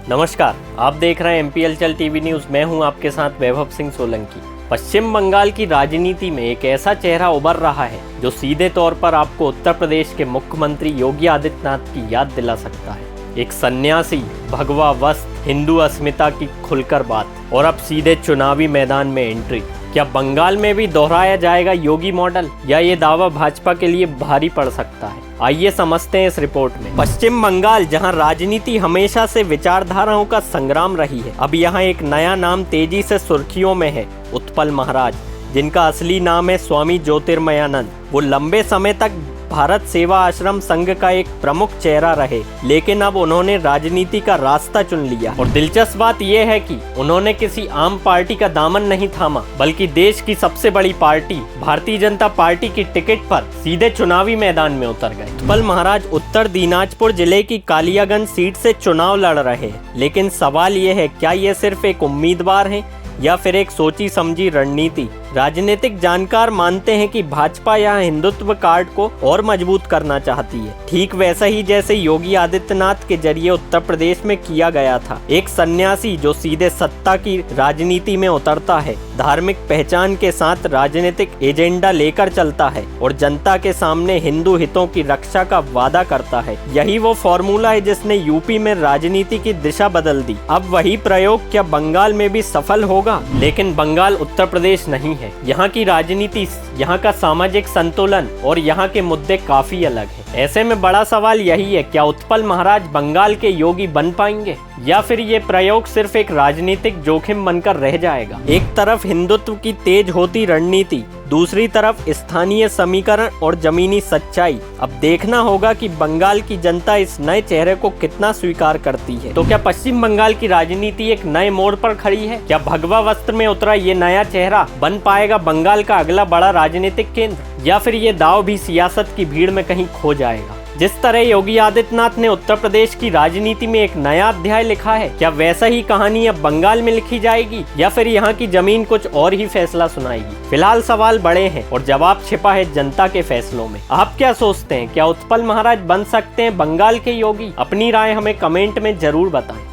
नमस्कार, आप देख रहे हैं एमपी हलचल टीवी न्यूज। मैं हूं आपके साथ वैभव सिंह सोलंकी। पश्चिम बंगाल की राजनीति में एक ऐसा चेहरा उभर रहा है जो सीधे तौर पर आपको उत्तर प्रदेश के मुख्यमंत्री योगी आदित्यनाथ की याद दिला सकता है। एक सन्यासी, भगवा वस्त्र, हिंदू अस्मिता की खुलकर बात और अब सीधे चुनावी मैदान में एंट्री। क्या बंगाल में भी दोहराया जाएगा योगी मॉडल या ये दावा भाजपा के लिए भारी पड़ सकता है? आइए समझते हैं इस रिपोर्ट में। पश्चिम बंगाल, जहां राजनीति हमेशा से विचारधाराओं का संग्राम रही है, अब यहां एक नया नाम तेजी से सुर्खियों में है, उत्पल महाराज, जिनका असली नाम है स्वामी ज्योतिर्मयानंद। वो लंबे समय तक भारत सेवा आश्रम संघ का एक प्रमुख चेहरा रहे, लेकिन अब उन्होंने राजनीति का रास्ता चुन लिया। और दिलचस्प बात यह है कि उन्होंने किसी आम पार्टी का दामन नहीं थामा, बल्कि देश की सबसे बड़ी पार्टी भारतीय जनता पार्टी की टिकट पर सीधे चुनावी मैदान में उतर गए। उत्पल महाराज उत्तर दिनाजपुर जिले की कालियागंज सीट से चुनाव लड़ रहे हैं, लेकिन सवाल ये है, क्या ये सिर्फ एक उम्मीदवार है या फिर एक सोची समझी रणनीति? राजनीतिक जानकार मानते हैं कि भाजपा यहाँ हिंदुत्व कार्ड को और मजबूत करना चाहती है, ठीक वैसा ही जैसे योगी आदित्यनाथ के जरिए उत्तर प्रदेश में किया गया था। एक सन्यासी जो सीधे सत्ता की राजनीति में उतरता है, धार्मिक पहचान के साथ राजनीतिक एजेंडा लेकर चलता है और जनता के सामने हिंदू हितों की रक्षा का वादा करता है। यही वो फॉर्मूला है जिसने यूपी में राजनीति की दिशा बदल दी। अब वही प्रयोग क्या बंगाल में भी सफल होगा? लेकिन बंगाल उत्तर प्रदेश नहीं है। यहाँ की राजनीति, यहाँ का सामाजिक संतुलन और यहाँ के मुद्दे काफी अलग है। ऐसे में बड़ा सवाल यही है, क्या उत्पल महाराज बंगाल के योगी बन पाएंगे या फिर ये प्रयोग सिर्फ एक राजनीतिक जोखिम बनकर रह जाएगा? एक तरफ हिंदुत्व की तेज होती रणनीति, दूसरी तरफ स्थानीय समीकरण और जमीनी सच्चाई। अब देखना होगा कि बंगाल की जनता इस नए चेहरे को कितना स्वीकार करती है। तो क्या पश्चिम बंगाल की राजनीति एक नए मोड़ पर खड़ी है? क्या भगवा वस्त्र में उतरा ये नया चेहरा बन पाएगा बंगाल का अगला बड़ा राजनीतिक केंद्र, या फिर ये दाव भी सियासत की भीड़ में कहीं खो जाएगा? जिस तरह योगी आदित्यनाथ ने उत्तर प्रदेश की राजनीति में एक नया अध्याय लिखा है, क्या वैसा ही कहानी अब बंगाल में लिखी जाएगी या फिर यहाँ की जमीन कुछ और ही फैसला सुनाएगी? फिलहाल सवाल बड़े हैं और जवाब छिपा है जनता के फैसलों में। आप क्या सोचते हैं, क्या उत्पल महाराज बन सकते हैं बंगाल के योगी? अपनी राय हमें कमेंट में जरूर बताएं।